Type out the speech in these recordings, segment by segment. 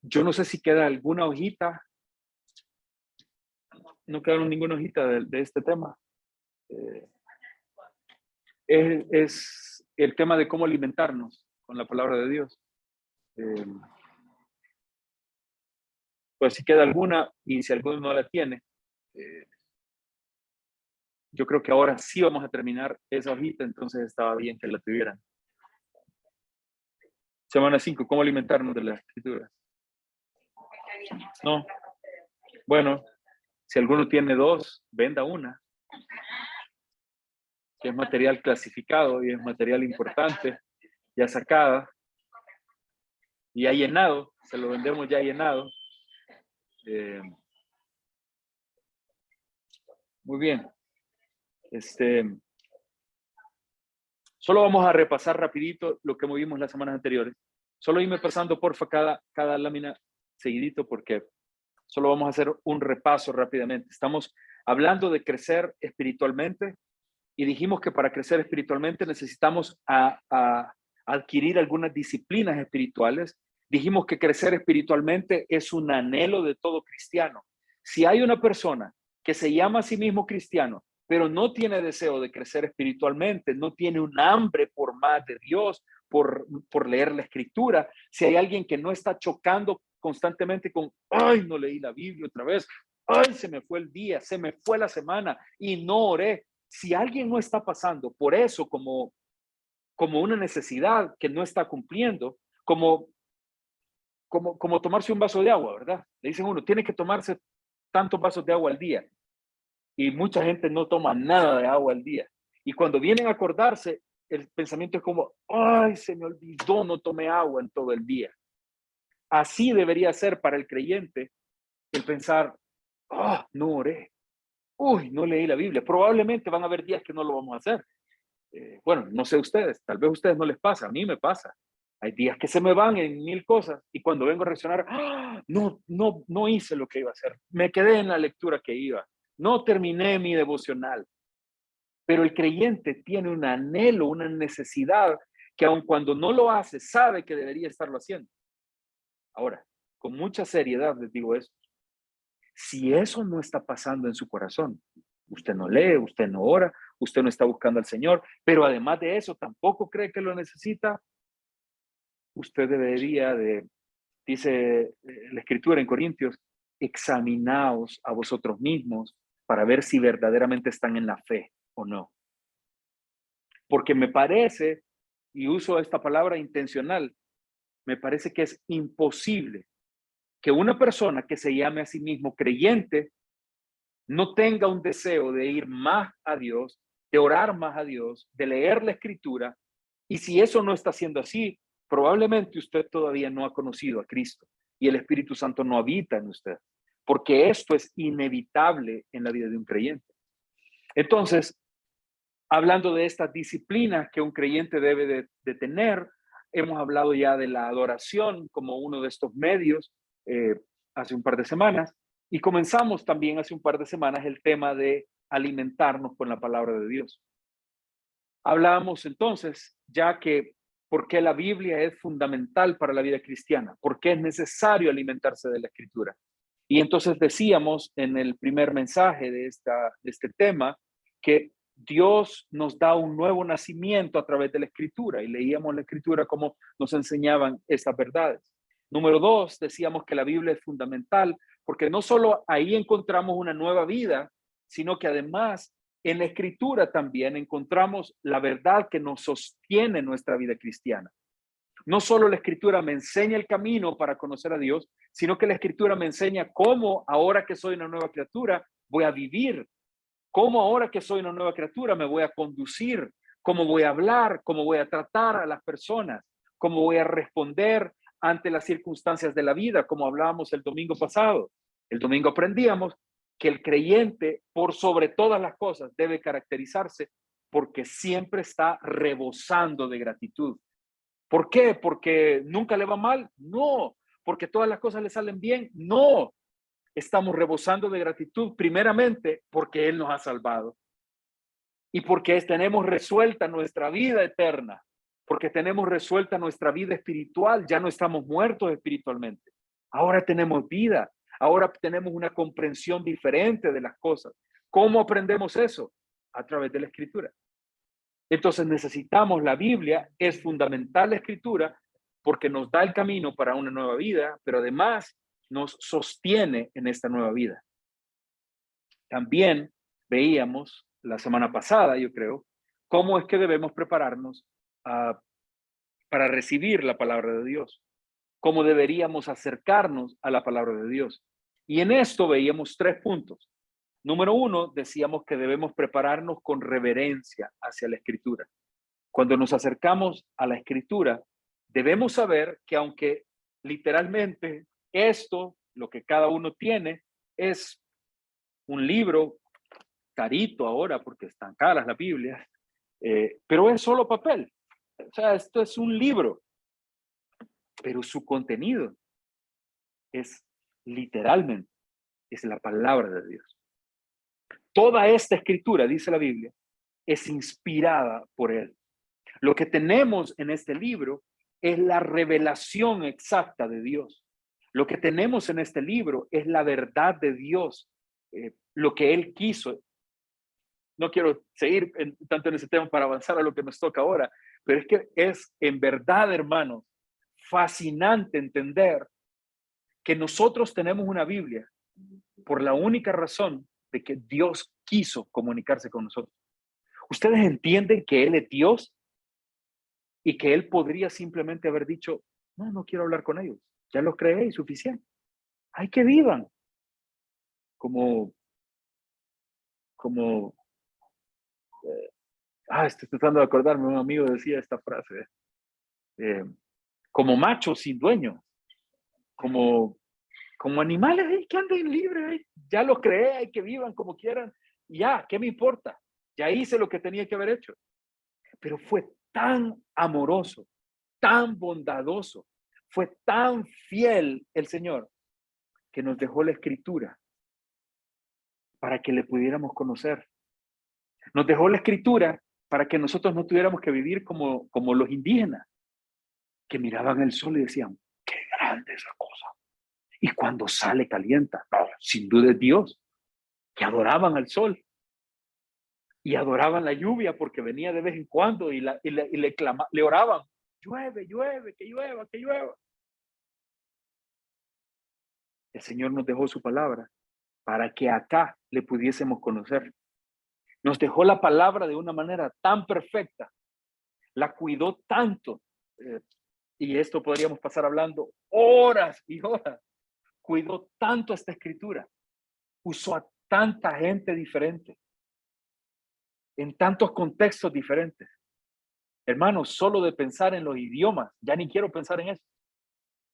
Yo no sé si queda alguna hojita. No quedaron ninguna hojita de este tema. Eh, es el tema de cómo alimentarnos con la palabra de Dios. Eh, pues si queda alguna, y si alguno no la tiene, yo creo que ahora sí vamos a terminar esa hojita, entonces estaba bien que la tuvieran. Semana 5, ¿cómo alimentarnos de la escritura? No. Bueno, si alguno tiene 2, venda una, que es material clasificado y es material importante, ya sacada, y ya llenado, se lo vendemos ya llenado. Muy bien. Solo vamos a repasar rapidito lo que movimos las semanas anteriores. Solo irme pasando, porfa, cada lámina seguidito, porque solo vamos a hacer un repaso rápidamente. Estamos hablando de crecer espiritualmente y dijimos que para crecer espiritualmente necesitamos adquirir algunas disciplinas espirituales. Dijimos que crecer espiritualmente es un anhelo de todo cristiano. Si hay una persona que se llama a sí mismo cristiano, pero no tiene deseo de crecer espiritualmente, no tiene un hambre por más de Dios, por leer la escritura, si hay alguien que no está chocando constantemente con, ay, no leí la Biblia otra vez, ay, se me fue el día, se me fue la semana y no oré. Si alguien no está pasando por eso como una necesidad que no está cumpliendo, como tomarse un vaso de agua, ¿verdad? Le dicen uno, tiene que tomarse tantos vasos de agua al día. Y mucha gente no toma nada de agua al día. Y cuando vienen a acordarse, el pensamiento es como, ay, se me olvidó, no tomé agua en todo el día. Así debería ser para el creyente el pensar, no oré, uy, no leí la Biblia. Probablemente van a haber días que no lo vamos a hacer. Bueno, no sé ustedes, tal vez a ustedes no les pasa, a mí me pasa. Hay días que se me van en mil cosas y cuando vengo a reaccionar, no hice lo que iba a hacer. Me quedé en la lectura que iba. No terminé mi devocional. Pero el creyente tiene un anhelo, una necesidad que aun cuando no lo hace, sabe que debería estarlo haciendo. Ahora, con mucha seriedad les digo esto. Si eso no está pasando en su corazón, usted no lee, usted no ora, usted no está buscando al Señor, pero además de eso tampoco cree que lo necesita, usted debería dice la Escritura en Corintios, examinaos a vosotros mismos para ver si verdaderamente están en la fe o no. Porque me parece, y uso esta palabra intencional, me parece que es imposible que una persona que se llame a sí mismo creyente no tenga un deseo de ir más a Dios, de orar más a Dios, de leer la escritura, y si eso no está siendo así, probablemente usted todavía no ha conocido a Cristo y el Espíritu Santo no habita en usted, porque esto es inevitable en la vida de un creyente. Entonces, hablando de estas disciplinas que un creyente debe de tener, hemos hablado ya de la adoración como uno de estos medios hace un par de semanas y comenzamos también hace un par de semanas el tema de alimentarnos con la palabra de Dios. Hablábamos entonces ya que por qué la Biblia es fundamental para la vida cristiana, por qué es necesario alimentarse de la Escritura. Y entonces decíamos en el primer mensaje de este tema que Dios nos da un nuevo nacimiento a través de la Escritura y leíamos la Escritura como nos enseñaban estas verdades. Número 2, decíamos que la Biblia es fundamental porque no solo ahí encontramos una nueva vida, sino que además en la Escritura también encontramos la verdad que nos sostiene nuestra vida cristiana. No solo la Escritura me enseña el camino para conocer a Dios, sino que la Escritura me enseña cómo ahora que soy una nueva criatura voy a vivir, cómo ahora que soy una nueva criatura me voy a conducir, cómo voy a hablar, cómo voy a tratar a las personas, cómo voy a responder ante las circunstancias de la vida, como hablábamos el domingo pasado. El domingo aprendíamos que el creyente, por sobre todas las cosas, debe caracterizarse porque siempre está rebosando de gratitud. ¿Por qué? ¿Porque nunca le va mal? No. ¿Porque todas las cosas le salen bien? No. Estamos rebosando de gratitud primeramente porque Él nos ha salvado y porque tenemos resuelta nuestra vida eterna. porque tenemos resuelta nuestra vida espiritual, ya no estamos muertos espiritualmente. Ahora tenemos vida, ahora tenemos una comprensión diferente de las cosas. ¿Cómo aprendemos eso? A través de la Escritura. Entonces necesitamos la Biblia, es fundamental la Escritura, porque nos da el camino para una nueva vida, pero además nos sostiene en esta nueva vida. También veíamos la semana pasada, yo creo, cómo es que debemos prepararnos para recibir la palabra de Dios, cómo deberíamos acercarnos a la palabra de Dios. Y en esto veíamos 3 puntos. Número 1, decíamos que debemos prepararnos con reverencia hacia la Escritura. Cuando nos acercamos a la Escritura, debemos saber que aunque literalmente esto, lo que cada uno tiene, es un libro carito ahora porque están caras las Biblias, pero es solo papel. O sea, esto es un libro, pero su contenido es literalmente, es la palabra de Dios. Toda esta escritura, dice la Biblia, es inspirada por Él. Lo que tenemos en este libro es la revelación exacta de Dios. Lo que tenemos en este libro es la verdad de Dios, lo que Él quiso. No quiero seguir tanto en ese tema para avanzar a lo que nos toca ahora, pero es que es en verdad, hermanos, fascinante entender que nosotros tenemos una Biblia por la única razón de que Dios quiso comunicarse con nosotros. ¿Ustedes entienden que Él es Dios y que Él podría simplemente haber dicho, no, no quiero hablar con ellos, ya los creé y suficiente? Hay que vivan como, estoy tratando de acordarme, un amigo decía esta frase, como machos sin dueño, como animales que anden libres, ya los creé, que vivan como quieran, ya, ¿qué me importa? Ya hice lo que tenía que haber hecho. Pero fue tan amoroso, tan bondadoso, fue tan fiel el Señor, que nos dejó la Escritura para que le pudiéramos conocer. Nos dejó la Escritura para que nosotros no tuviéramos que vivir como los indígenas, que miraban el sol y decían, qué grande esa cosa. Y cuando sale calienta, no, sin duda es Dios, que adoraban al sol y adoraban la lluvia porque venía de vez en cuando y le oraban, llueve, llueve, que llueva, que llueva. El Señor nos dejó su palabra para que acá le pudiésemos conocer. Nos dejó la palabra de una manera tan perfecta, la cuidó tanto, y esto podríamos pasar hablando horas y horas. Cuidó tanto esta escritura, usó a tanta gente diferente, en tantos contextos diferentes. Hermanos, solo de pensar en los idiomas, ya ni quiero pensar en eso.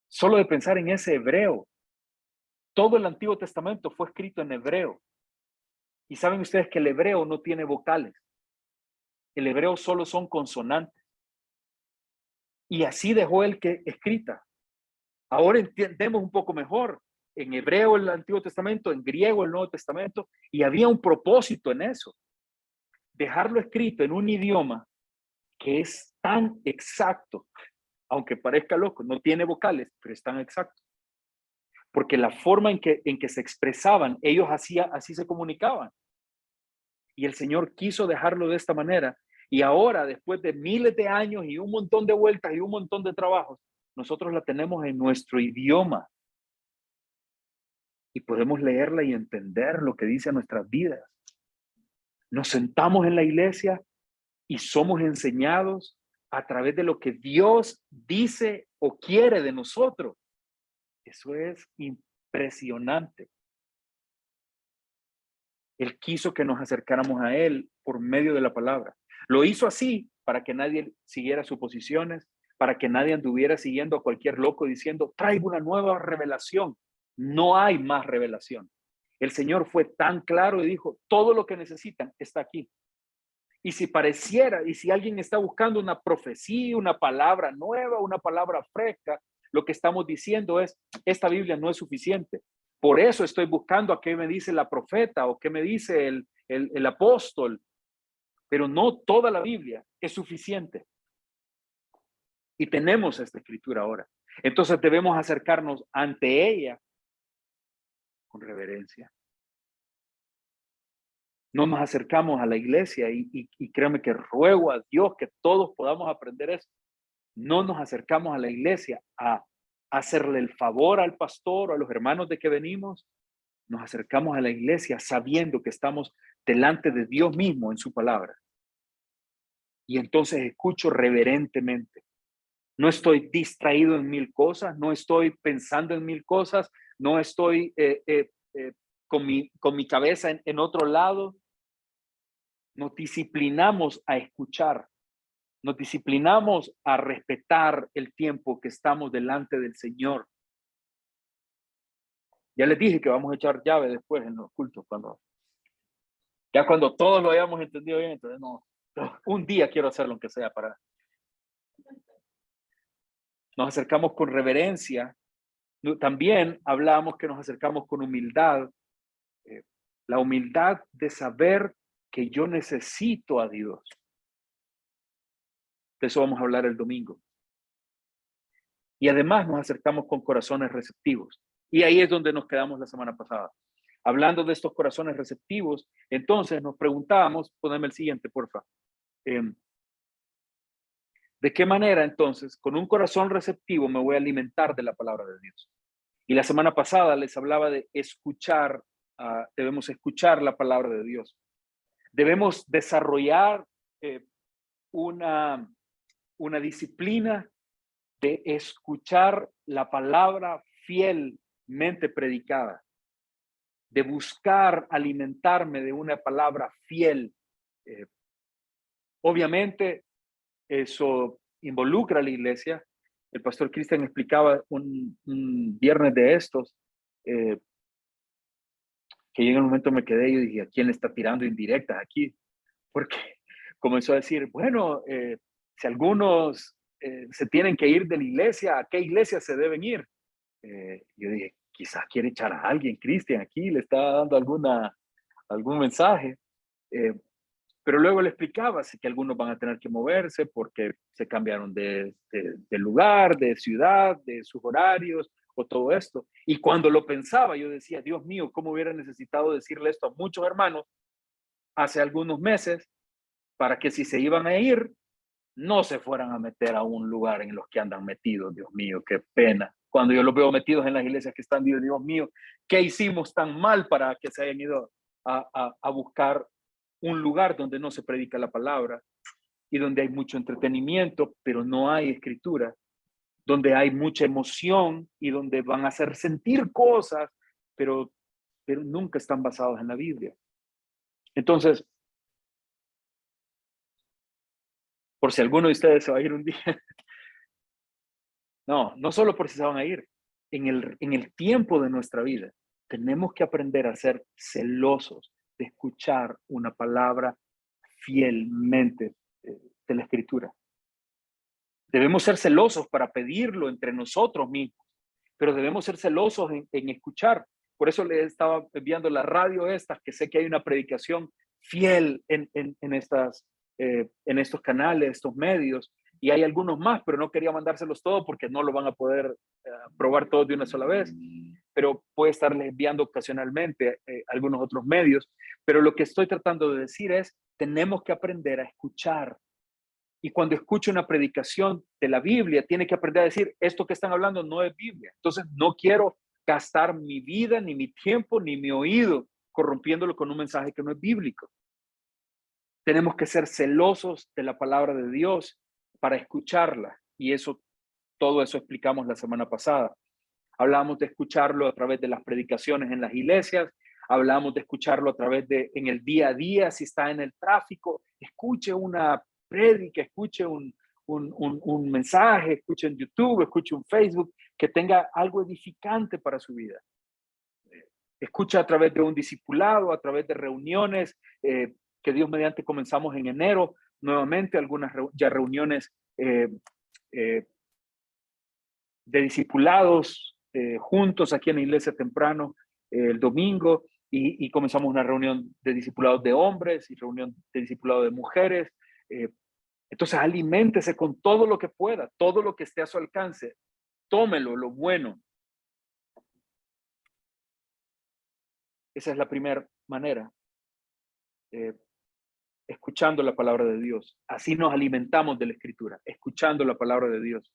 Solo de pensar en ese hebreo. Todo el Antiguo Testamento fue escrito en hebreo. Y saben ustedes que el hebreo no tiene vocales. El hebreo solo son consonantes. Y así dejó él que escrita. Ahora entendemos un poco mejor. En hebreo el Antiguo Testamento, en griego el Nuevo Testamento, y había un propósito en eso. Dejarlo escrito en un idioma que es tan exacto, aunque parezca loco, no tiene vocales, pero es tan exacto. Porque la forma en que se expresaban, ellos así se comunicaban. Y el Señor quiso dejarlo de esta manera. Y ahora, después de miles de años y un montón de vueltas y un montón de trabajos, nosotros la tenemos en nuestro idioma. Y podemos leerla y entender lo que dice a nuestras vidas. Nos sentamos en la iglesia y somos enseñados a través de lo que Dios dice o quiere de nosotros. Eso es impresionante. Él quiso que nos acercáramos a Él por medio de la palabra. Lo hizo así para que nadie siguiera suposiciones, para que nadie anduviera siguiendo a cualquier loco diciendo, traigo una nueva revelación. No hay más revelación. El Señor fue tan claro y dijo, todo lo que necesitan está aquí. Y si pareciera, y si alguien está buscando una profecía, una palabra nueva, una palabra fresca, lo que estamos diciendo es, esta Biblia no es suficiente. Por eso estoy buscando a qué me dice la profeta o qué me dice el apóstol. Pero no toda la Biblia es suficiente. Y tenemos esta escritura ahora. Entonces debemos acercarnos ante ella con reverencia. No nos acercamos a la iglesia y créeme que ruego a Dios que todos podamos aprender eso. No nos acercamos a la iglesia a hacerle el favor al pastor o a los hermanos de que venimos. Nos acercamos a la iglesia sabiendo que estamos delante de Dios mismo en su palabra. Y entonces escucho reverentemente. No estoy distraído en mil cosas, no estoy pensando en mil cosas, no estoy con mi cabeza en otro lado. Nos disciplinamos a escuchar, nos disciplinamos a respetar el tiempo que estamos delante del Señor. Ya les dije que vamos a echar llave después en los cultos, cuando todos lo hayamos entendido bien. Entonces un día quiero hacerlo aunque sea para... Nos acercamos con reverencia. También hablamos que nos acercamos con humildad. La humildad de saber que yo necesito a Dios. De eso vamos a hablar el domingo. Y además nos acercamos con corazones receptivos. Y ahí es donde nos quedamos la semana pasada. Hablando de estos corazones receptivos, entonces nos preguntábamos, poneme el siguiente, porfa. ¿De qué manera entonces, con un corazón receptivo, me voy a alimentar de la palabra de Dios? Y la semana pasada les hablaba de escuchar, debemos escuchar la palabra de Dios. Debemos desarrollar una disciplina de escuchar la palabra fielmente predicada, de buscar alimentarme de una palabra fiel. Obviamente, eso involucra a la iglesia. El pastor Cristian explicaba un viernes de estos, que yo en un momento me quedé y dije, ¿a quién le está tirando indirectas aquí? Porque comenzó a decir, bueno, si algunos se tienen que ir de la iglesia, ¿a qué iglesia se deben ir? Yo dije, quizás quiere echar a alguien, Cristian, aquí le está dando algún mensaje. Pero luego le explicaba así que algunos van a tener que moverse porque se cambiaron de lugar, de ciudad, de sus horarios o todo esto. Y cuando lo pensaba, yo decía, Dios mío, ¿cómo hubiera necesitado decirle esto a muchos hermanos hace algunos meses para que si se iban a ir, no se fueran a meter a un lugar en los que andan metidos? Dios mío, qué pena. Cuando yo los veo metidos en las iglesias que están, Dios mío, ¿qué hicimos tan mal para que se hayan ido a buscar un lugar donde no se predica la palabra y donde hay mucho entretenimiento, pero no hay escritura, donde hay mucha emoción y donde van a hacer sentir cosas, pero nunca están basados en la Biblia? Entonces, por si alguno de ustedes se va a ir un día, no solo por si se van a ir, en el tiempo de nuestra vida, tenemos que aprender a ser celosos de escuchar una palabra fielmente de la escritura. Debemos ser celosos para pedirlo entre nosotros mismos, pero debemos ser celosos en escuchar. Por eso le estaba enviando la radio estas, que sé que hay una predicación fiel en estos canales, estos medios, y hay algunos más, pero no quería mandárselos todos porque no lo van a poder probar todos de una sola vez, pero puede estarles enviando ocasionalmente algunos otros medios. Pero lo que estoy tratando de decir es, tenemos que aprender a escuchar. Y cuando escucho una predicación de la Biblia, tiene que aprender a decir, esto que están hablando no es Biblia. Entonces, no quiero gastar mi vida, ni mi tiempo, ni mi oído corrompiéndolo con un mensaje que no es bíblico. Tenemos que ser celosos de la palabra de Dios para escucharla. Y todo eso explicamos la semana pasada. Hablamos de escucharlo a través de las predicaciones en las iglesias. Hablamos de escucharlo a través en el día a día, si está en el tráfico, escuche una prédica, escuche un mensaje, escuche en YouTube, escuche en Facebook, que tenga algo edificante para su vida. Escucha a través de un discipulado, a través de reuniones, que Dios mediante comenzamos en enero, nuevamente algunas ya reuniones de discipulados juntos aquí en la iglesia temprano el domingo, y comenzamos una reunión de discipulados de hombres y reunión de discipulados de mujeres. Entonces aliméntese con todo lo que pueda, todo lo que esté a su alcance. Tómelo, lo bueno. Esa es la primera manera, eh, escuchando la palabra de Dios. Así nos alimentamos de la Escritura, escuchando la palabra de Dios.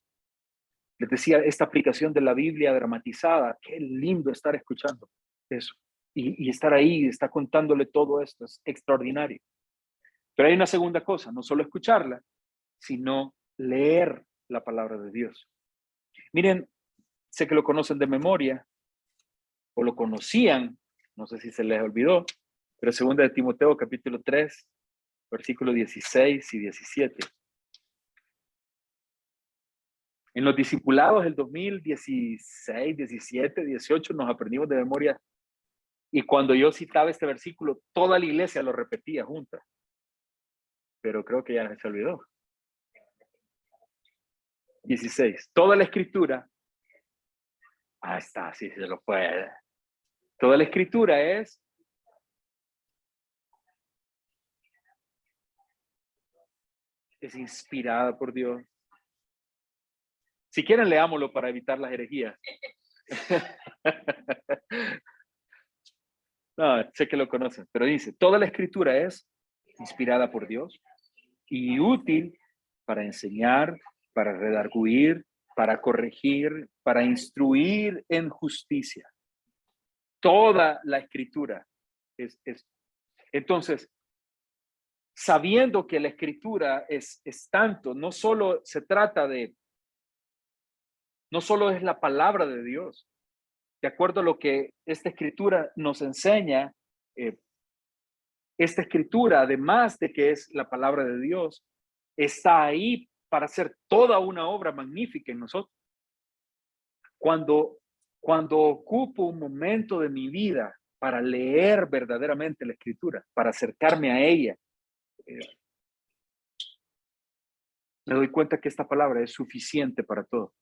Les decía, esta aplicación de la Biblia dramatizada, qué lindo estar escuchando eso. Y estar ahí, estar contándole todo esto, es extraordinario. Pero hay una segunda cosa, no solo escucharla, sino leer la palabra de Dios. Miren, sé que lo conocen de memoria, o lo conocían, no sé si se les olvidó, pero segunda de Timoteo capítulo 3, versículos 16 y 17. En los discipulados del 2016, 17, 18 nos aprendimos de memoria, y cuando yo citaba este versículo, toda la iglesia lo repetía junta, pero creo que ya se olvidó. 16. Toda la escritura, está, sí, se lo puede. Toda la escritura es inspirada por Dios. Si quieren, leámoslo para evitar las herejías. No, sé que lo conocen, pero dice, toda la escritura es inspirada por Dios y útil para enseñar, para redarguir, para corregir, para instruir en justicia. Toda la escritura es. Entonces, sabiendo que la escritura es tanto, no solo se trata de, no solo es la palabra de Dios, de acuerdo a lo que esta escritura nos enseña, esta escritura, además de que es la palabra de Dios, está ahí para hacer toda una obra magnífica en nosotros. Cuando ocupo un momento de mi vida para leer verdaderamente la escritura, para acercarme a ella, me doy cuenta que esta palabra es suficiente para todo.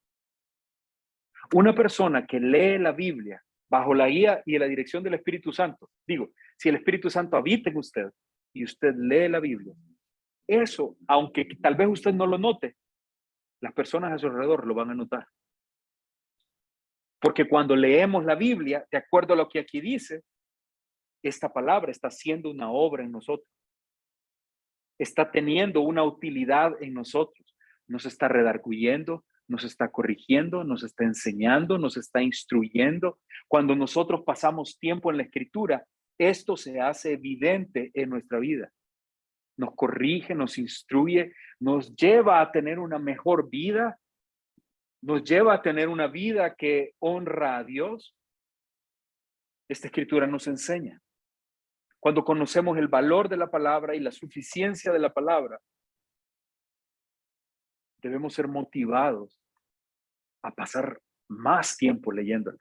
Una persona que lee la Biblia bajo la guía y la dirección del Espíritu Santo, digo, si el Espíritu Santo habita en usted y usted lee la Biblia, eso, aunque tal vez usted no lo note, las personas a su alrededor lo van a notar. Porque cuando leemos la Biblia, de acuerdo a lo que aquí dice, esta palabra está haciendo una obra en nosotros. Está teniendo una utilidad en nosotros. Nos está redarguyendo, nos está corrigiendo, nos está enseñando, nos está instruyendo. Cuando nosotros pasamos tiempo en la Escritura, esto se hace evidente en nuestra vida. Nos corrige, nos instruye, nos lleva a tener una mejor vida, nos lleva a tener una vida que honra a Dios. Esta escritura nos enseña. Cuando conocemos el valor de la palabra y la suficiencia de la palabra, debemos ser motivados a pasar más tiempo leyéndola.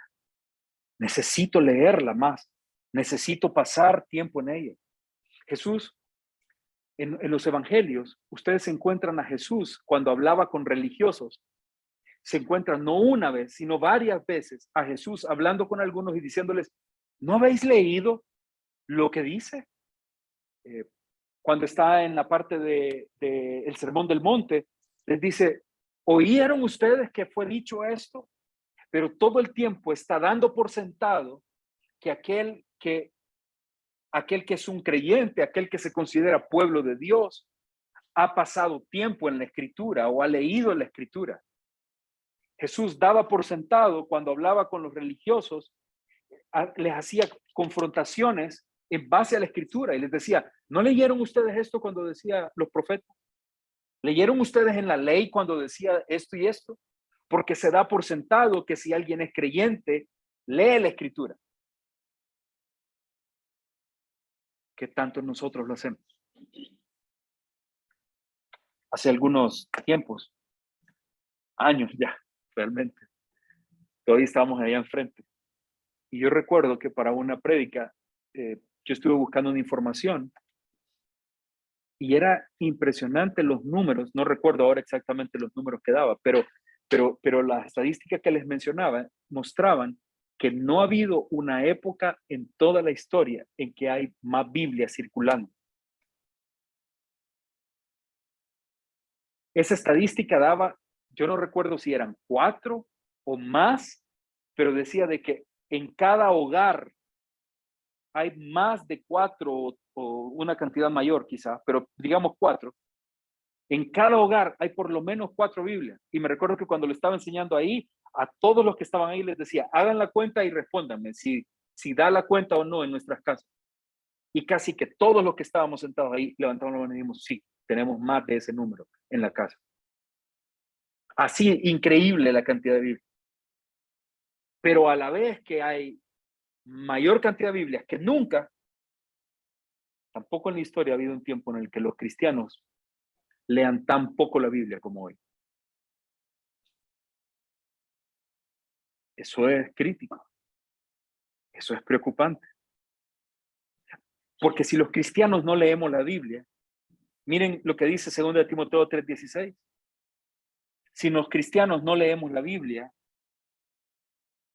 Necesito leerla más. Necesito pasar tiempo en ella. Jesús, en los evangelios, ustedes encuentran a Jesús cuando hablaba con religiosos. Se encuentran no una vez, sino varias veces a Jesús hablando con algunos y diciéndoles, ¿no habéis leído lo que dice? Cuando está en la parte de el Sermón del Monte, les dice, ¿oyeron ustedes que fue dicho esto? Pero todo el tiempo está dando por sentado que aquel que es un creyente, aquel que se considera pueblo de Dios, ha pasado tiempo en la Escritura o ha leído la Escritura. Jesús daba por sentado cuando hablaba con los religiosos, les hacía confrontaciones en base a la Escritura y les decía, ¿no leyeron ustedes esto cuando decía los profetas? ¿Leyeron ustedes en la ley cuando decía esto y esto? Porque se da por sentado que si alguien es creyente, lee la Escritura. ¿Qué tanto nosotros lo hacemos? Hace algunos tiempos, años ya, realmente, todavía estábamos allá enfrente. Y yo recuerdo que para una prédica, yo estuve buscando una información y era impresionante los números, no recuerdo ahora exactamente los números que daba, pero las estadísticas que les mencionaba mostraban que no ha habido una época en toda la historia en que hay más Biblias circulando. esa estadística daba, yo no recuerdo si eran 4 o más, pero decía de que en cada hogar hay más de 4 o una cantidad mayor quizá, pero digamos 4. En cada hogar hay por lo menos 4 Biblias. Y me recuerdo que cuando lo estaba enseñando ahí, a todos los que estaban ahí les decía, hagan la cuenta y respóndanme si da la cuenta o no en nuestras casas. Y casi que todos los que estábamos sentados ahí levantamos la mano y dijimos, sí, tenemos más de ese número en la casa. Así, increíble la cantidad de Biblias. Pero a la vez que hay mayor cantidad de Biblias que nunca, tampoco en la historia ha habido un tiempo en el que los cristianos lean tan poco la Biblia como hoy. Eso es crítico. Eso es preocupante. Porque si los cristianos no leemos la Biblia, miren lo que dice 2 Timoteo 3:16. Si los cristianos no leemos la Biblia,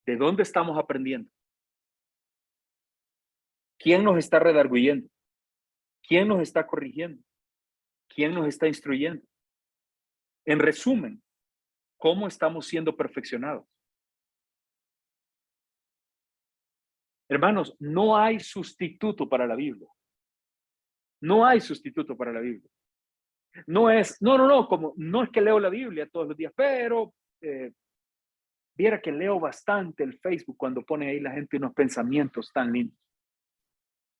¿de dónde estamos aprendiendo? ¿Quién nos está redarguyendo? ¿Quién nos está corrigiendo? ¿Quién nos está instruyendo? En resumen, ¿cómo estamos siendo perfeccionados? Hermanos, no hay sustituto para la Biblia. No hay sustituto para la Biblia. No es, como no es que leo la Biblia todos los días, pero viera que leo bastante el Facebook cuando pone ahí la gente unos pensamientos tan lindos.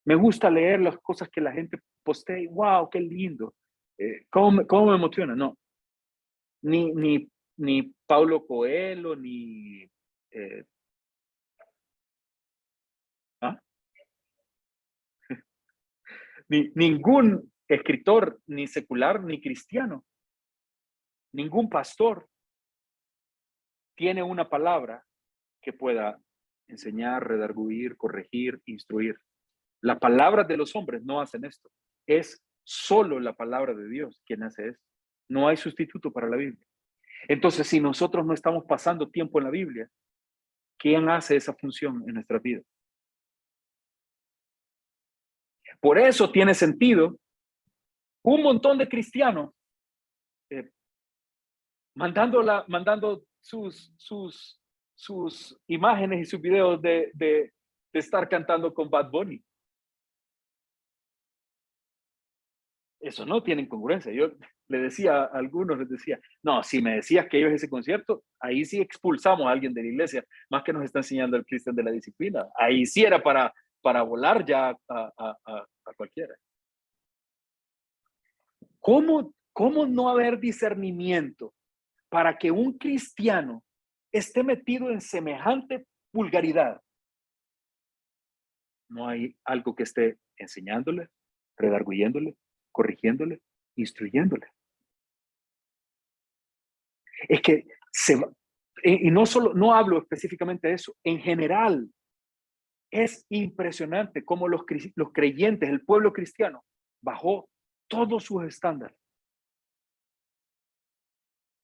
Me gusta leer las cosas que la gente postea y wow, qué lindo. ¿Cómo me emociona? No, ni Paulo Coelho, eh, ¿ah? Ningún escritor, ni secular, ni cristiano, ningún pastor tiene una palabra que pueda enseñar, redarguir, corregir, instruir. Las palabras de los hombres no hacen esto. Es solo la palabra de Dios quien hace esto. No hay sustituto para la Biblia. Entonces, si nosotros no estamos pasando tiempo en la Biblia, ¿quién hace esa función en nuestra vida? Por eso tiene sentido un montón de cristianos eh, mandando sus imágenes y sus videos de estar cantando con Bad Bunny. Eso no tiene congruencia. Yo le decía a algunos, les decía, no, si me decías que ellos ese concierto, ahí sí expulsamos a alguien de la iglesia, más que nos está enseñando el Cristian de la disciplina. Ahí sí era para volar ya a cualquiera. ¿Cómo no haber discernimiento para que un cristiano esté metido en semejante vulgaridad? No hay algo que esté enseñándole, redarguyéndole, corrigiéndole, instruyéndole. Es que y no hablo específicamente de eso, en general, es impresionante cómo los creyentes, el pueblo cristiano, bajó todos sus estándares.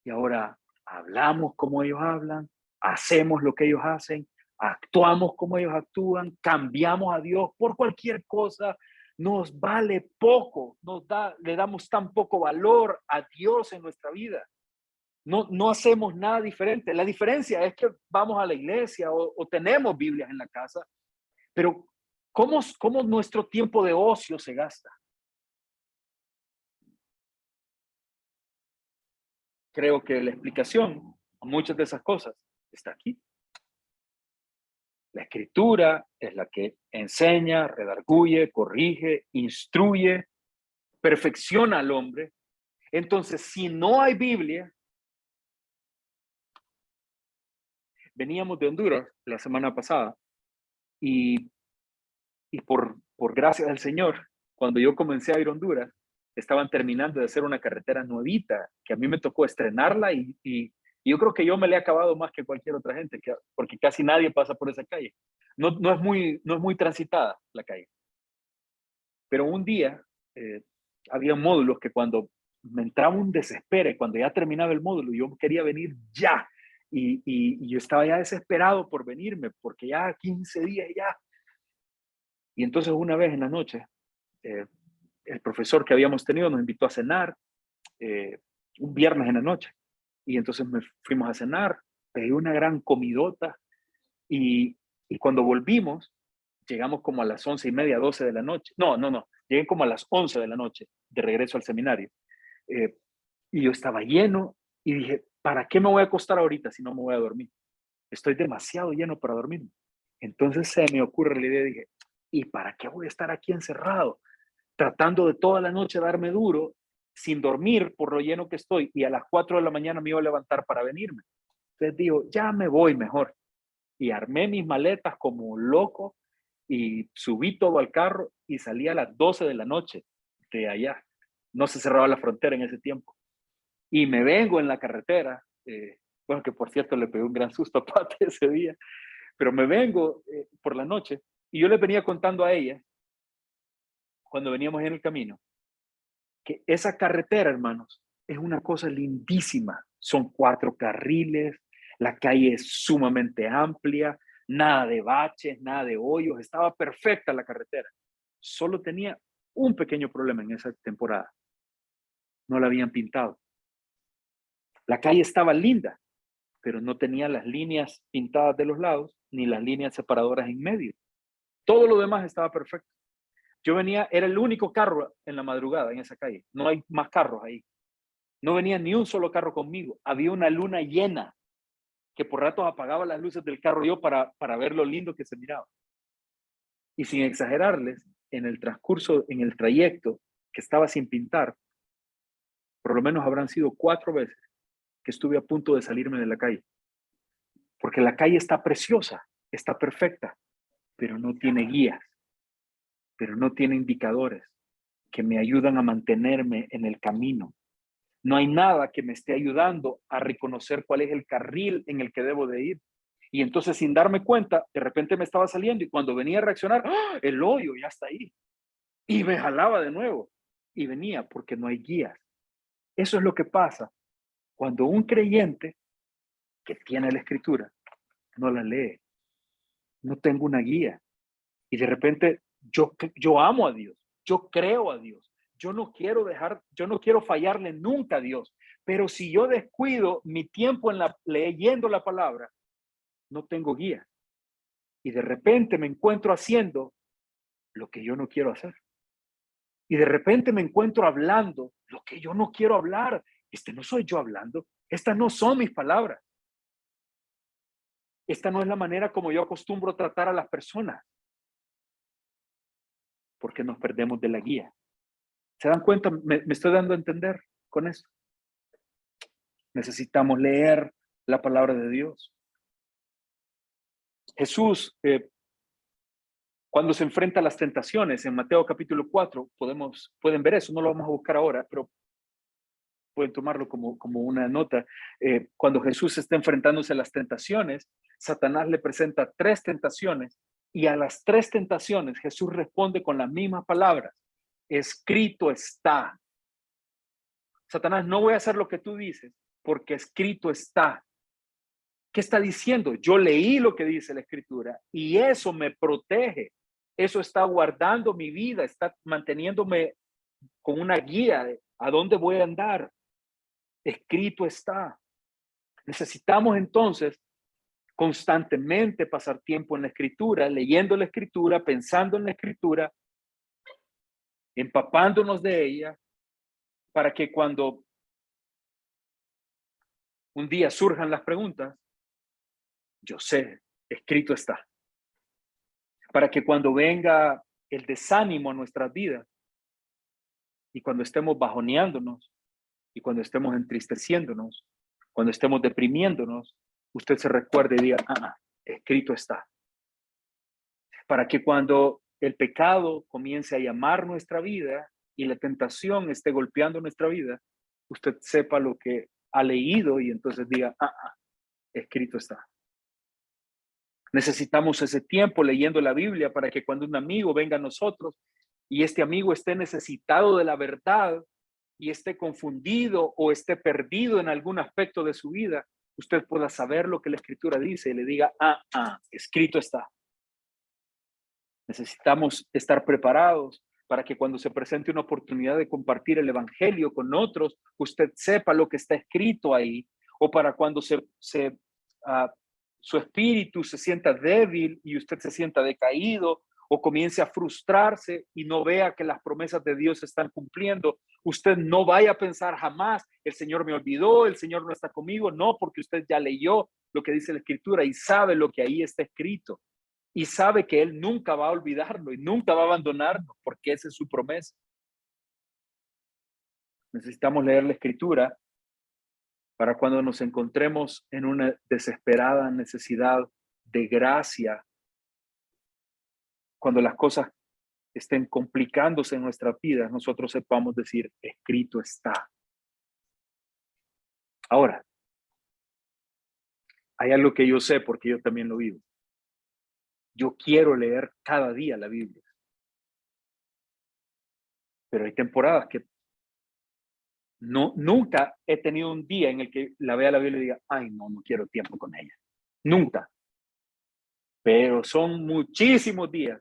Y ahora hablamos como ellos hablan, hacemos lo que ellos hacen, actuamos como ellos actúan, cambiamos a Dios por cualquier cosa, nos vale poco, le damos tan poco valor a Dios en nuestra vida. No hacemos nada diferente. La diferencia es que vamos a la iglesia o tenemos Biblias en la casa, pero ¿cómo nuestro tiempo de ocio se gasta? Creo que la explicación a muchas de esas cosas está aquí. La escritura es la que enseña, redarguye, corrige, instruye, perfecciona al hombre. Entonces, si no hay Biblia, veníamos de Honduras la semana pasada y por gracia del Señor, cuando yo comencé a ir a Honduras, estaban terminando de hacer una carretera nuevita, que a mí me tocó estrenarla y yo creo que yo me la he acabado más que cualquier otra gente, porque casi nadie pasa por esa calle. No es muy transitada la calle. Pero un día había módulos que cuando me entraba un desespero, cuando ya terminaba el módulo, yo quería venir ya. Y yo estaba ya desesperado por venirme, porque ya 15 días ya. Y entonces una vez en la noche, el profesor que habíamos tenido nos invitó a cenar. un viernes en la noche. Y entonces fuimos a cenar, pedí una gran comidota y cuando volvimos, llegamos como a las 11:30, 12 de la noche. No, llegué como a las 11 de la noche de regreso al seminario. Eh, y yo estaba lleno y dije, ¿para qué me voy a acostar ahorita si no me voy a dormir? Estoy demasiado lleno para dormir. Entonces se me ocurre la idea, dije, ¿y para qué voy a estar aquí encerrado? Tratando de toda la noche darme duro, sin dormir por lo lleno que estoy, y a las 4 de la mañana me iba a levantar para venirme. Entonces digo, ya me voy mejor. Y armé mis maletas como loco y subí todo al carro y salí a las 12 de la noche de allá. No se cerraba la frontera en ese tiempo. Y me vengo en la carretera, bueno, que por cierto le pegué un gran susto a Pate ese día, pero me vengo por la noche y yo le venía contando a ella, cuando veníamos en el camino, que esa carretera, hermanos, es una cosa lindísima. Son 4 carriles, la calle es sumamente amplia, nada de baches, nada de hoyos, estaba perfecta la carretera. Solo tenía un pequeño problema en esa temporada. No la habían pintado. La calle estaba linda, pero no tenía las líneas pintadas de los lados ni las líneas separadoras en medio. Todo lo demás estaba perfecto. Yo venía, era el único carro en la madrugada en esa calle. No hay más carros ahí. No venía ni un solo carro conmigo. Había una luna llena que por ratos apagaba las luces del carro yo para ver lo lindo que se miraba. Y sin exagerarles, en el transcurso, en el trayecto que estaba sin pintar, por lo menos habrán sido 4 veces que estuve a punto de salirme de la calle. Porque la calle está preciosa, está perfecta, pero no tiene guías, pero no tiene indicadores que me ayudan a mantenerme en el camino. No hay nada que me esté ayudando a reconocer cuál es el carril en el que debo de ir. Y entonces, sin darme cuenta, de repente me estaba saliendo y cuando venía a reaccionar, ¡ah! El hoyo ya está ahí. Y me jalaba de nuevo. Y venía porque no hay guías. Eso es lo que pasa cuando un creyente que tiene la escritura no la lee. No tengo una guía. Y de repente yo amo a Dios. Yo creo a Dios. Yo no quiero fallarle nunca a Dios. Pero si yo descuido mi tiempo leyendo la palabra, no tengo guía. Y de repente me encuentro haciendo lo que yo no quiero hacer. Y de repente me encuentro hablando lo que yo no quiero hablar. No soy yo hablando. Estas no son mis palabras. Esta no es la manera como yo acostumbro tratar a las personas. Porque nos perdemos de la guía. ¿Se dan cuenta? Me estoy dando a entender con eso. Necesitamos leer la palabra de Dios. Jesús, cuando se enfrenta a las tentaciones, en Mateo capítulo 4, pueden ver eso, no lo vamos a buscar ahora, pero pueden tomarlo como una nota. Cuando Jesús está enfrentándose a las tentaciones, Satanás le presenta 3 tentaciones y a las 3 tentaciones Jesús responde con las mismas palabras. Escrito está. Satanás, no voy a hacer lo que tú dices, porque escrito está. ¿Qué está diciendo? Yo leí lo que dice la escritura y eso me protege. Eso está guardando mi vida, está manteniéndome con una guía de a dónde voy a andar. Escrito está. Necesitamos entonces constantemente pasar tiempo en la escritura, leyendo la escritura, pensando en la escritura, empapándonos de ella, para que cuando un día surjan las preguntas, yo sé, escrito está. Para que cuando venga el desánimo a nuestras vidas y cuando estemos bajoneándonos y cuando estemos entristeciéndonos, cuando estemos deprimiéndonos, usted se recuerde y diga, escrito está. Para que cuando el pecado comience a llamar nuestra vida y la tentación esté golpeando nuestra vida, usted sepa lo que ha leído y entonces diga, escrito está. Necesitamos ese tiempo leyendo la Biblia para que cuando un amigo venga a nosotros y este amigo esté necesitado de la verdad y esté confundido o esté perdido en algún aspecto de su vida, usted pueda saber lo que la Escritura dice y le diga, escrito está. Necesitamos estar preparados para que cuando se presente una oportunidad de compartir el evangelio con otros, usted sepa lo que está escrito ahí, o para cuando su espíritu se sienta débil y usted se sienta decaído, o comience a frustrarse y no vea que las promesas de Dios se están cumpliendo, usted no vaya a pensar jamás, el Señor me olvidó, el Señor no está conmigo. No, porque usted ya leyó lo que dice la Escritura y sabe lo que ahí está escrito. Y sabe que Él nunca va a olvidarlo y nunca va a abandonarnos, porque esa es su promesa. Necesitamos leer la Escritura para cuando nos encontremos en una desesperada necesidad de gracia, cuando las cosas estén complicándose en nuestras vidas, nosotros sepamos decir, escrito está. Ahora, hay algo que yo sé porque yo también lo vivo. Yo quiero leer cada día la Biblia, pero hay temporadas que nunca he tenido un día en el que la vea la Biblia y diga, ay, no quiero tiempo con ella. Nunca. Pero son muchísimos días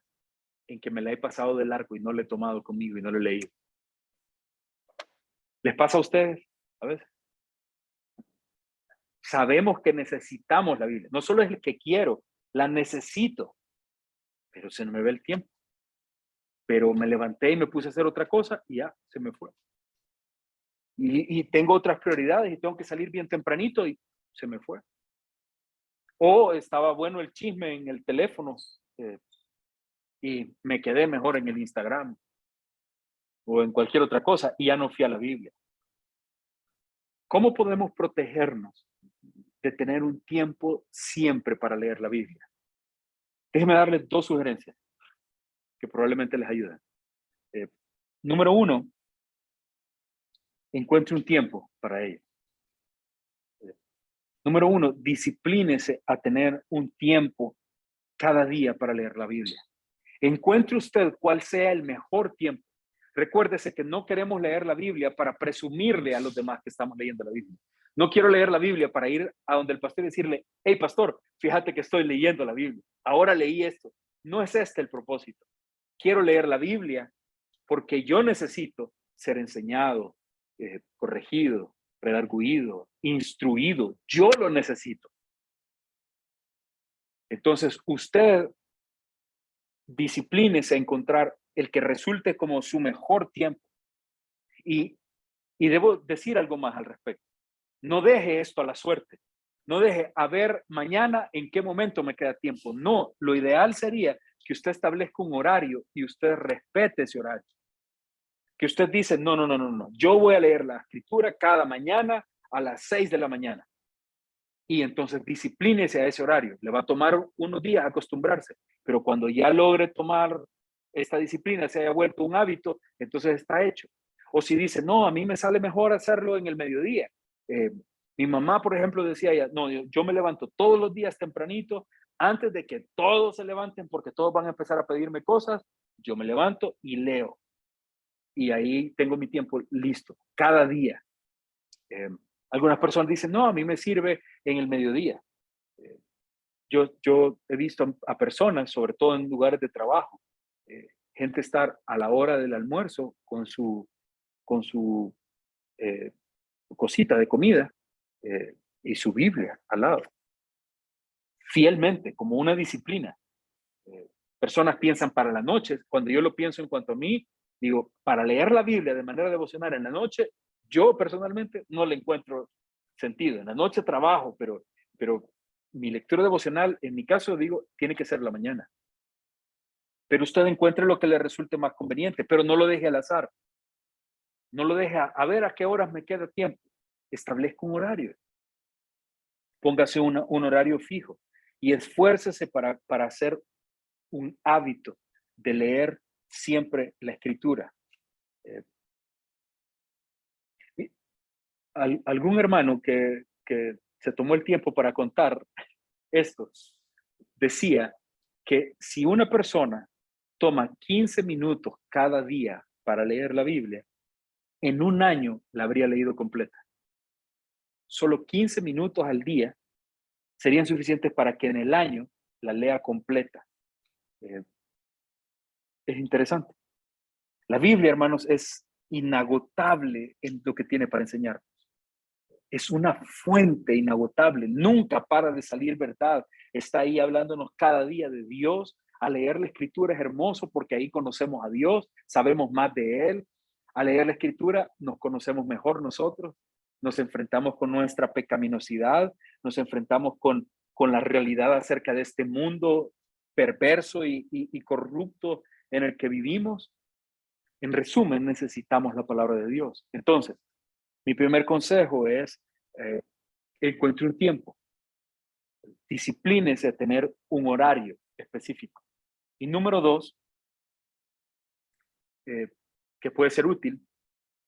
en que me la he pasado de largo y no la he tomado conmigo y no la he leído. ¿Les pasa a ustedes? A veces. Sabemos que necesitamos la Biblia. No solo es el que quiero, la necesito, pero se me ve el tiempo. Pero me levanté y me puse a hacer otra cosa y ya se me fue. Y tengo otras prioridades y tengo que salir bien tempranito y se me fue. O estaba bueno el chisme en el teléfono y me quedé mejor en el Instagram o en cualquier otra cosa y ya no fui a la Biblia. ¿Cómo podemos protegernos de tener un tiempo siempre para leer la Biblia? Déjenme darles 2 sugerencias que probablemente les ayuden. Número 1, encuentre un tiempo para ello. Número 1, disciplínese a tener un tiempo cada día para leer la Biblia. Encuentre usted cuál sea el mejor tiempo. Recuérdese que no queremos leer la Biblia para presumirle a los demás que estamos leyendo la Biblia. No quiero leer la Biblia para ir a donde el pastor y decirle, hey pastor, fíjate que estoy leyendo la Biblia. Ahora leí esto. No es este el propósito. Quiero leer la Biblia porque yo necesito ser enseñado, corregido, redarguido, instruido. Yo lo necesito. Entonces, usted disciplínese a encontrar el que resulte como su mejor tiempo. Y debo decir algo más al respecto. No deje esto a la suerte. No deje a ver mañana en qué momento me queda tiempo. No, lo ideal sería que usted establezca un horario y usted respete ese horario. Que usted dice, no. Yo voy a leer la escritura cada mañana a las 6 de la mañana. Y entonces disciplínese a ese horario. Le va a tomar unos días acostumbrarse, pero cuando ya logre tomar esta disciplina, se haya vuelto un hábito, entonces está hecho. O si dice, no, a mí me sale mejor hacerlo en el mediodía. Mi mamá, por ejemplo, decía ya, no, yo me levanto todos los días tempranito, antes de que todos se levanten, porque todos van a empezar a pedirme cosas, yo me levanto y leo. Y ahí tengo mi tiempo listo, cada día. Algunas personas dicen, no, a mí me sirve en el mediodía. Yo he visto a personas, sobre todo en lugares de trabajo, gente estar a la hora del almuerzo con su eh, cosita de comida y su Biblia al lado, fielmente, como una disciplina. Personas piensan para la noche, cuando yo lo pienso en cuanto a mí, digo, para leer la Biblia de manera devocional en la noche, yo personalmente no le encuentro sentido. En la noche trabajo, pero mi lectura devocional, en mi caso, digo, tiene que ser la mañana. Pero usted encuentre lo que le resulte más conveniente, pero no lo deje al azar. No lo deje a ver a qué horas me queda tiempo. Establezca un horario. Póngase un horario fijo y esfuércese para hacer un hábito de leer siempre la escritura. Algún hermano que se tomó el tiempo para contar esto, decía que si una persona toma 15 minutos cada día para leer la Biblia, en un año la habría leído completa. Solo 15 minutos al día serían suficientes para que en el año la lea completa. Es interesante. La Biblia, hermanos, es inagotable en lo que tiene para enseñar. Es una fuente inagotable, nunca para de salir verdad. Está ahí hablándonos cada día de Dios. A leer la escritura es hermoso porque ahí conocemos a Dios, sabemos más de Él. A leer la escritura nos conocemos mejor nosotros, nos enfrentamos con nuestra pecaminosidad, nos enfrentamos con la realidad acerca de este mundo perverso y corrupto en el que vivimos. En resumen, necesitamos la palabra de Dios. Entonces, mi primer consejo es, eh, encuentre un tiempo, disciplínese a tener un horario específico. Y número dos, eh, que puede ser útil,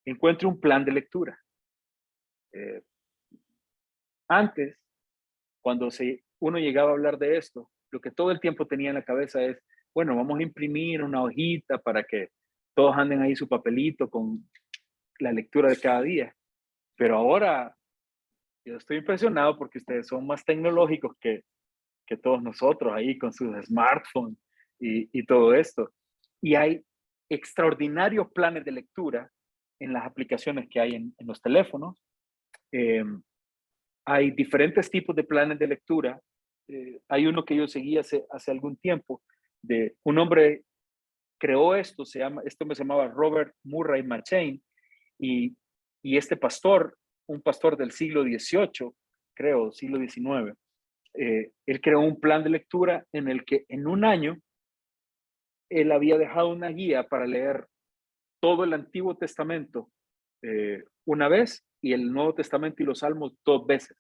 encuentre un plan de lectura. Eh, Antes, cuando uno llegaba a hablar de esto, lo que todo el tiempo tenía en la cabeza es, bueno, vamos a imprimir una hojita para que todos anden ahí su papelito con la lectura de cada día. Pero ahora yo estoy impresionado porque ustedes son más tecnológicos que todos nosotros ahí con sus smartphones y todo esto. Y hay extraordinarios planes de lectura en las aplicaciones que hay en los teléfonos. Eh, Hay diferentes tipos de planes de lectura. Hay uno que yo seguí hace algún tiempo, de un hombre creó esto, esto me llamaba Robert Murray McChain, y, y este pastor, un pastor del siglo XVIII, creo, siglo XIX, él creó un plan de lectura en el que en un año él había dejado una guía para leer todo el Antiguo Testamento una vez y el Nuevo Testamento y los Salmos dos veces.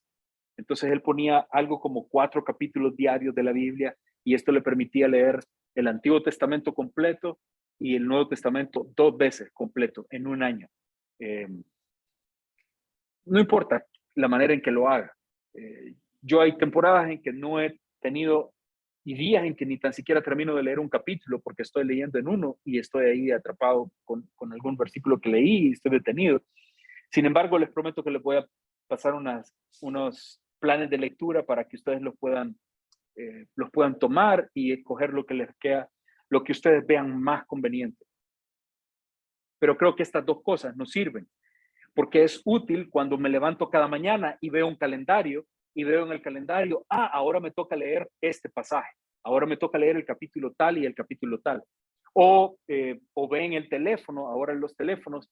Entonces él ponía algo como 4 capítulos diarios de la Biblia y esto le permitía leer el Antiguo Testamento completo y el Nuevo Testamento dos veces completo en un año. Eh, no importa la manera en que lo haga. Yo hay temporadas en que no he tenido y días en que ni tan siquiera termino de leer un capítulo porque estoy leyendo en uno y estoy ahí atrapado con algún versículo que leí y estoy detenido. Sin embargo, les prometo que les voy a pasar unos planes de lectura para que ustedes los puedan tomar y escoger lo que les queda, lo que ustedes vean más conveniente. Pero creo que estas dos cosas nos sirven, porque es útil cuando me levanto cada mañana y veo un calendario y veo en el calendario, ahora me toca leer este pasaje, ahora me toca leer el capítulo tal y el capítulo tal. O ve en el teléfono, ahora en los teléfonos,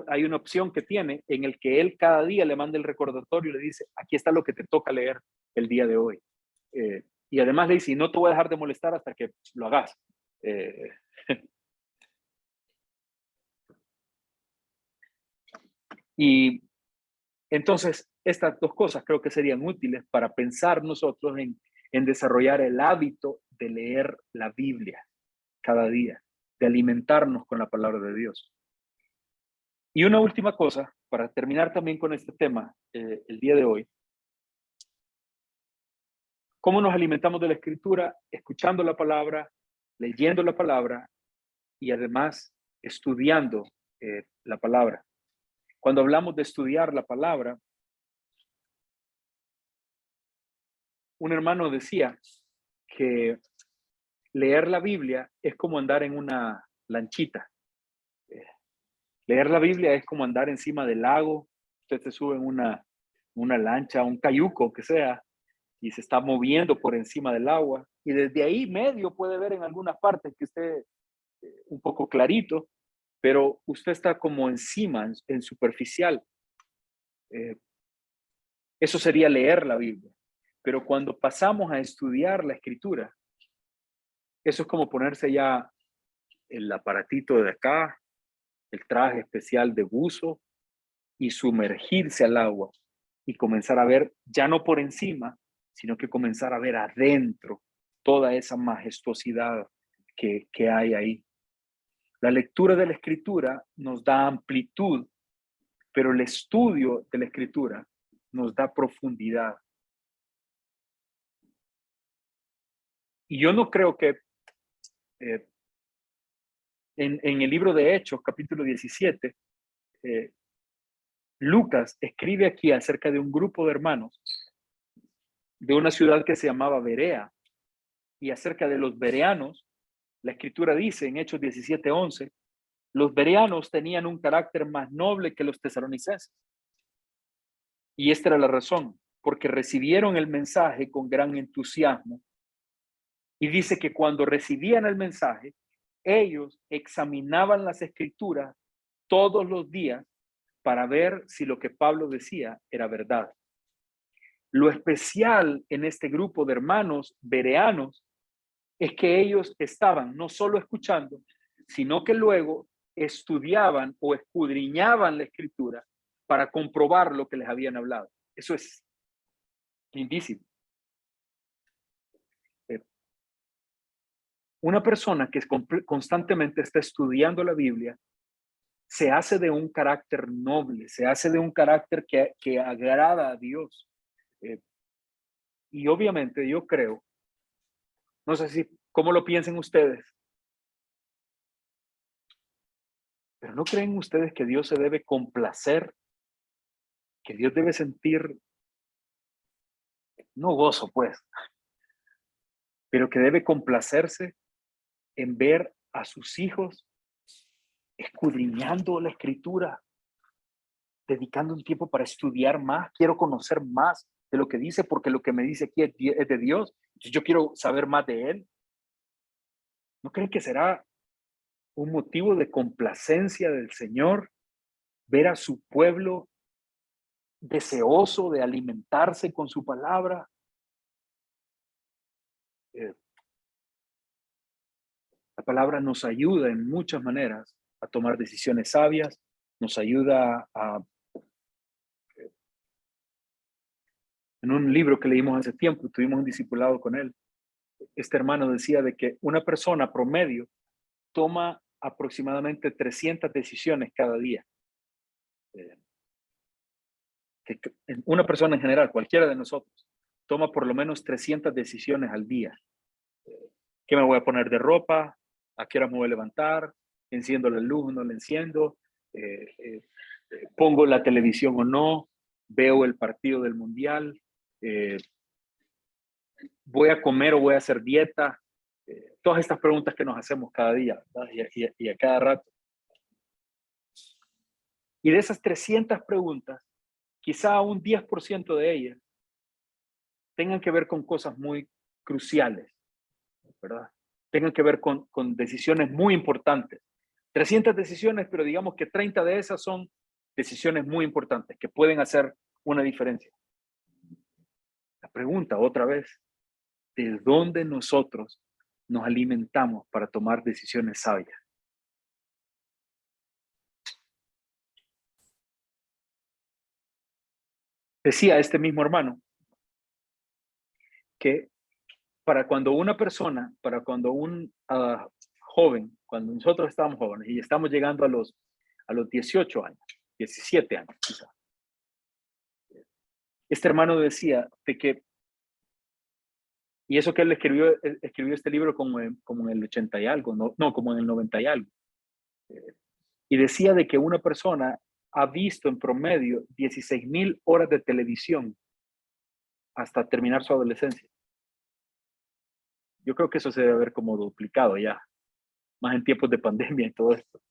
hay una opción que tiene en el que él cada día le manda el recordatorio y le dice, aquí está lo que te toca leer el día de hoy. Y además le dice, no te voy a dejar de molestar hasta que lo hagas. Eh, y entonces, estas dos cosas creo que serían útiles para pensar nosotros en desarrollar el hábito de leer la Biblia cada día, de alimentarnos con la palabra de Dios. Y una última cosa, para terminar también con este tema el día de hoy, ¿cómo nos alimentamos de la Escritura? Escuchando la palabra, leyendo la palabra y además estudiando la palabra. Cuando hablamos de estudiar la palabra, un hermano decía que leer la Biblia es como andar en una lanchita. Eh, Leer la Biblia es como andar encima del lago. Usted se sube en una lancha, un cayuco, que sea, y se está moviendo por encima del agua. Y desde ahí medio puede ver en algunas partes que esté un poco clarito, pero usted está como encima, en superficial. Eh, Eso sería leer la Biblia. Pero cuando pasamos a estudiar la Escritura, eso es como ponerse ya el aparatito de acá, el traje especial de buzo y sumergirse al agua y comenzar a ver, ya no por encima, sino que comenzar a ver adentro toda esa majestuosidad que hay ahí. La lectura de la Escritura nos da amplitud, pero el estudio de la Escritura nos da profundidad. Y yo no creo que eh, en el libro de Hechos, capítulo 17, eh, Lucas escribe aquí acerca de un grupo de hermanos de una ciudad que se llamaba Berea, y acerca de los bereanos, la escritura dice en Hechos 17:11 Los bereanos tenían un carácter más noble que los tesalonicenses. Y esta era la razón, porque recibieron el mensaje con gran entusiasmo. Y dice que cuando recibían el mensaje, ellos examinaban las escrituras todos los días para ver si lo que Pablo decía era verdad. Lo especial en este grupo de hermanos bereanos es que ellos estaban no solo escuchando, sino que luego estudiaban o escudriñaban la escritura para comprobar lo que les habían hablado. Eso es lindísimo. Una persona que constantemente está estudiando la Biblia se hace de un carácter noble, se hace de un carácter que agrada a Dios. Y obviamente yo creo, no sé si cómo lo piensen ustedes, pero ¿no creen ustedes que Dios se debe complacer? Que Dios debe sentir, no gozo pues, pero que debe complacerse en ver a sus hijos escudriñando la escritura, dedicando un tiempo para estudiar más. Quiero conocer más de lo que dice, porque lo que me dice aquí es de Dios. Entonces yo quiero saber más de Él. ¿No creen que será un motivo de complacencia del Señor ver a su pueblo deseoso de alimentarse con su palabra? La palabra nos ayuda en muchas maneras a tomar decisiones sabias, nos ayuda a... En un libro que leímos hace tiempo, tuvimos un discipulado con él, este hermano decía de que una persona promedio toma aproximadamente 300 decisiones cada día. Que una persona en general, cualquiera de nosotros, toma por lo menos 300 decisiones al día. ¿Qué me voy a poner de ropa? ¿A qué hora me voy a levantar? ¿Enciendo la luz? ¿No la enciendo? ¿Pongo la televisión o no? ¿Veo el partido del mundial? ¿Voy a comer o voy a hacer dieta? Todas estas preguntas que nos hacemos cada día, ¿verdad? Y a cada rato. Y de esas 300 preguntas, quizá un 10% de ellas tengan que ver con cosas muy cruciales, ¿verdad? Tengan que ver con decisiones muy importantes. 300 decisiones, pero digamos que 30 de esas son decisiones muy importantes que pueden hacer una diferencia. La pregunta otra vez, ¿de dónde nosotros nos alimentamos para tomar decisiones sabias? Decía este mismo hermano que para cuando una persona, para cuando un joven, cuando nosotros estamos jóvenes y estamos llegando a los 18 años, 17 años quizás, este hermano decía de que, y eso que él escribió este libro como en el 80 y algo, no, como en el 90 y algo, y decía de que una persona ha visto en promedio 16,000 horas de televisión hasta terminar su adolescencia. Yo creo que eso se debe haber como duplicado ya, más en tiempos de pandemia y todo esto.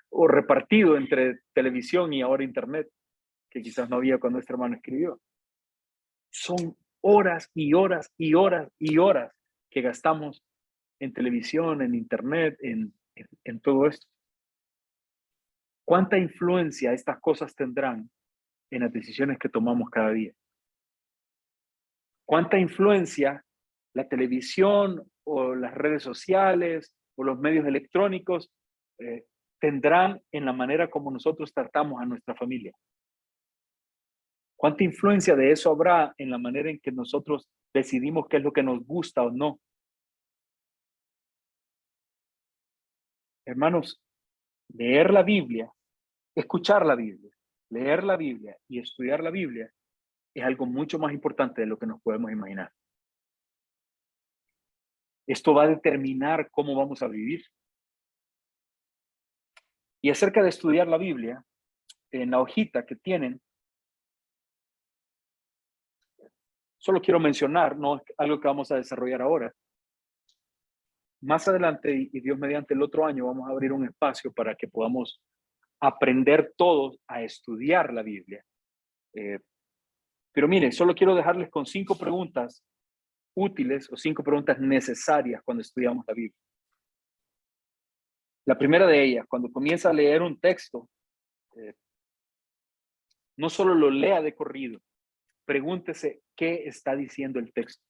O repartido entre televisión y ahora internet, que quizás no había cuando este hermano escribió. Son horas y horas y horas y horas que gastamos en televisión, en internet, en todo esto. ¿Cuánta influencia estas cosas tendrán en las decisiones que tomamos cada día? ¿Cuánta influencia la televisión o las redes sociales o los medios electrónicos tendrán en la manera como nosotros tratamos a nuestra familia? ¿Cuánta influencia de eso habrá en la manera en que nosotros decidimos qué es lo que nos gusta o no? Hermanos, leer la Biblia, escuchar la Biblia, leer la Biblia y estudiar la Biblia es algo mucho más importante de lo que nos podemos imaginar. Esto va a determinar cómo vamos a vivir. Y acerca de estudiar la Biblia, en la hojita que tienen, solo quiero mencionar, no es algo que vamos a desarrollar ahora, más adelante, y Dios mediante el otro año, vamos a abrir un espacio para que podamos aprender todos a estudiar la Biblia. Pero miren, solo quiero dejarles con 5 preguntas útiles o 5 preguntas necesarias cuando estudiamos la Biblia. La primera de ellas, cuando comienza a leer un texto, no solo lo lea de corrido, pregúntese qué está diciendo el texto.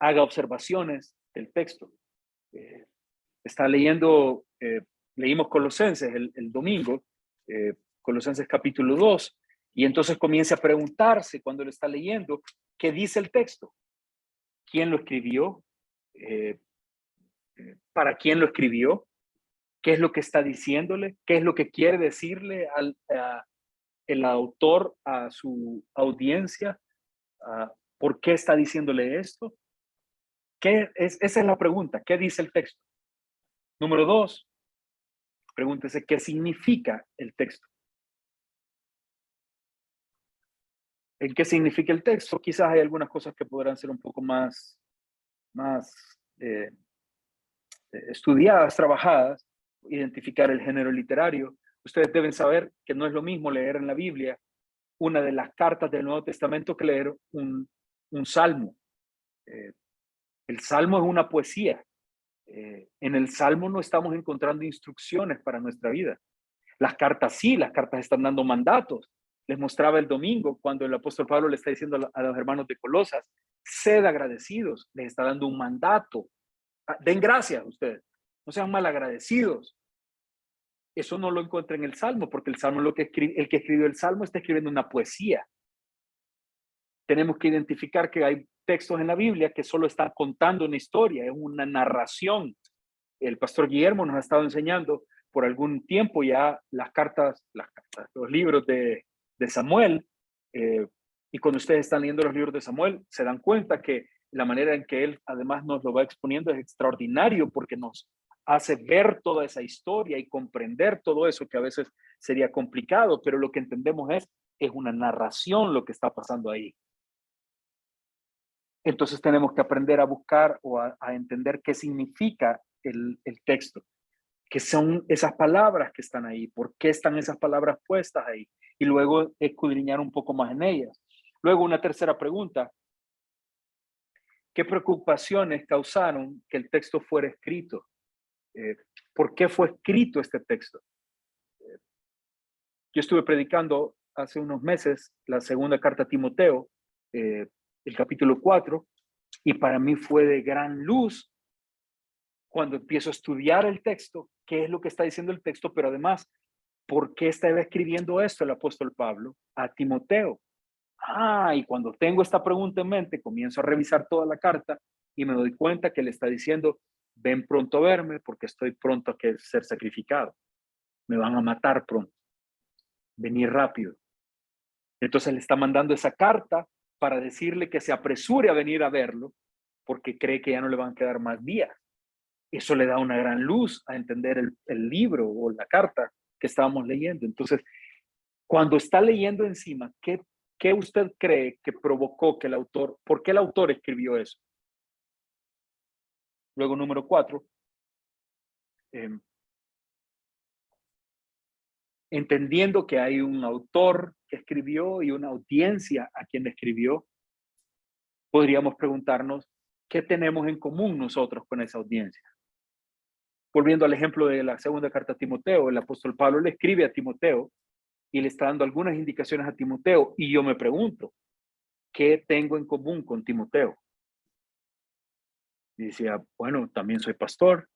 Haga observaciones del texto. Está leyendo, leímos Colosenses el domingo, Colosenses capítulo 2, y entonces comienza a preguntarse cuando lo está leyendo, ¿qué dice el texto? ¿Quién lo escribió? ¿Para quién lo escribió? ¿Qué es lo que está diciéndole? ¿Qué es lo que quiere decirle el autor a su audiencia? ¿Por qué está diciéndole esto? Esa es la pregunta. ¿Qué dice el texto? Número 2, pregúntese qué significa el texto. ¿En qué significa el texto? Quizás hay algunas cosas que podrán ser un poco más estudiadas, trabajadas, identificar el género literario. Ustedes deben saber que no es lo mismo leer en la Biblia una de las cartas del Nuevo Testamento que leer un salmo. El salmo es una poesía. En el salmo no estamos encontrando instrucciones para nuestra vida. Las cartas sí, las cartas están dando mandatos. Les mostraba el domingo cuando el apóstol Pablo le está diciendo a los hermanos de Colosas, sed agradecidos, les está dando un mandato. Den gracias ustedes, no sean mal agradecidos. Eso no lo encuentra en el Salmo, porque el Salmo, el que escribió el Salmo está escribiendo una poesía. Tenemos que identificar que hay textos en la Biblia que solo están contando una historia, es una narración. El pastor Guillermo nos ha estado enseñando por algún tiempo ya las cartas, los libros de Samuel. Y cuando ustedes están leyendo los libros de Samuel, se dan cuenta que la manera en que él además nos lo va exponiendo es extraordinario porque nos hace ver toda esa historia y comprender todo eso que a veces sería complicado, pero lo que entendemos es una narración lo que está pasando ahí. Entonces tenemos que aprender a buscar o a entender qué significa el texto, qué son esas palabras que están ahí, por qué están esas palabras puestas ahí, y luego escudriñar un poco más en ellas. Luego una tercera pregunta, ¿qué preocupaciones causaron que el texto fuera escrito? ¿Por qué fue escrito este texto? Yo estuve predicando hace unos meses la segunda carta a Timoteo, el capítulo 4, y para mí fue de gran luz cuando empiezo a estudiar el texto, qué es lo que está diciendo el texto, pero además, ¿por qué estaba escribiendo esto el apóstol Pablo a Timoteo? Y cuando tengo esta pregunta en mente, comienzo a revisar toda la carta y me doy cuenta que le está diciendo, ven pronto a verme porque estoy pronto a ser sacrificado. Me van a matar pronto. Venir rápido. Entonces le está mandando esa carta para decirle que se apresure a venir a verlo porque cree que ya no le van a quedar más días. Eso le da una gran luz a entender el libro o la carta que estábamos leyendo. Entonces, cuando está leyendo encima, ¿qué usted cree que provocó que el autor, por qué el autor escribió eso? Luego, número 4, entendiendo que hay un autor que escribió y una audiencia a quien escribió, podríamos preguntarnos, ¿qué tenemos en común nosotros con esa audiencia? Volviendo al ejemplo de la segunda carta a Timoteo, el apóstol Pablo le escribe a Timoteo y le está dando algunas indicaciones a Timoteo, y yo me pregunto, ¿qué tengo en común con Timoteo? Y decía, bueno, también soy pastor,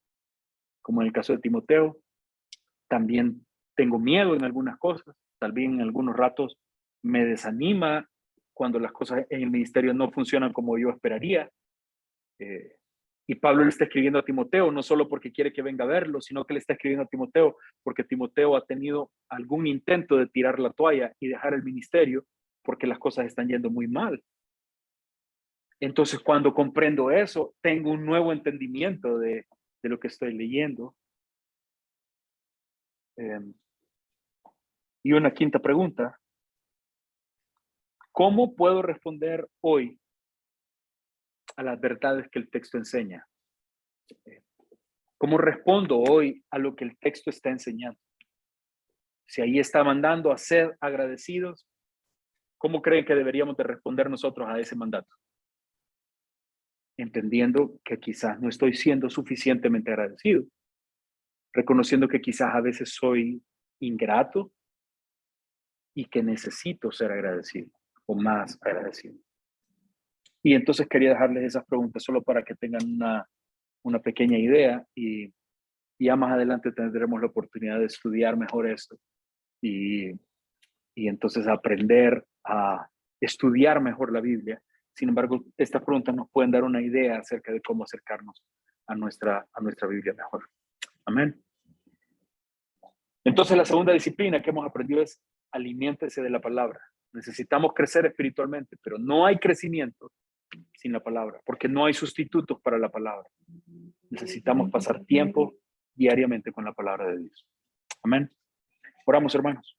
como en el caso de Timoteo, también tengo miedo en algunas cosas, también en algunos ratos me desanima cuando las cosas en el ministerio no funcionan como yo esperaría. Y Pablo le está escribiendo a Timoteo, no solo porque quiere que venga a verlo, sino que le está escribiendo a Timoteo porque Timoteo ha tenido algún intento de tirar la toalla y dejar el ministerio porque las cosas están yendo muy mal. Entonces, cuando comprendo eso, tengo un nuevo entendimiento de lo que estoy leyendo. Y una quinta pregunta, ¿cómo puedo responder hoy a las verdades que el texto enseña? ¿Cómo respondo hoy a lo que el texto está enseñando? Si ahí está mandando a ser agradecidos, ¿cómo creen que deberíamos de responder nosotros a ese mandato? Entendiendo que quizás no estoy siendo suficientemente agradecido, reconociendo que quizás a veces soy ingrato y que necesito ser agradecido o más agradecido. Y entonces quería dejarles esas preguntas solo para que tengan una pequeña idea y ya más adelante tendremos la oportunidad de estudiar mejor esto y entonces aprender a estudiar mejor la Biblia. Sin embargo, estas preguntas nos pueden dar una idea acerca de cómo acercarnos a nuestra Biblia mejor. Amén. Entonces, la segunda disciplina que hemos aprendido es aliméntese de la palabra. Necesitamos crecer espiritualmente, pero no hay crecimiento sin la palabra, porque no hay sustitutos para la palabra. Necesitamos pasar tiempo diariamente con la palabra de Dios. Amén. Oramos, hermanos.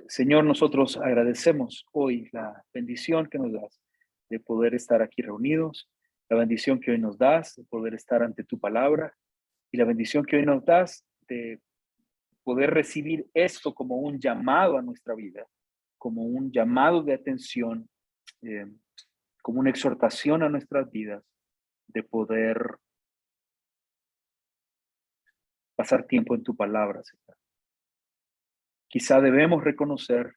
Señor, nosotros agradecemos hoy la bendición que nos das de poder estar aquí reunidos, la bendición que hoy nos das de poder estar ante tu palabra y la bendición que hoy nos das de poder recibir esto como un llamado a nuestra vida, como un llamado de atención, como una exhortación a nuestras vidas de poder pasar tiempo en tu palabra, Señor. Quizá debemos reconocer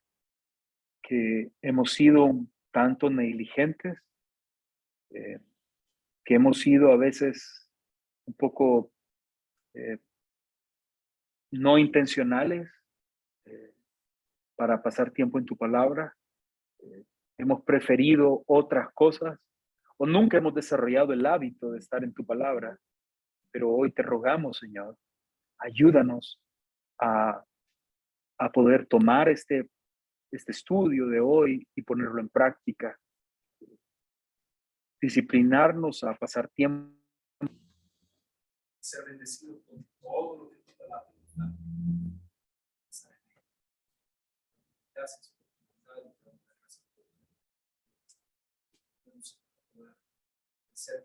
que hemos sido un tanto negligentes, que hemos sido a veces un poco no intencionales para pasar tiempo en tu palabra. Hemos preferido otras cosas o nunca hemos desarrollado el hábito de estar en tu palabra. Pero hoy te rogamos, Señor, ayúdanos a, a poder tomar este estudio de hoy y ponerlo en práctica. Disciplinarnos a pasar tiempo. Ser bendecido con todo lo que tu palabra nos da. Gracias por tu bondad y por la gracia. Ser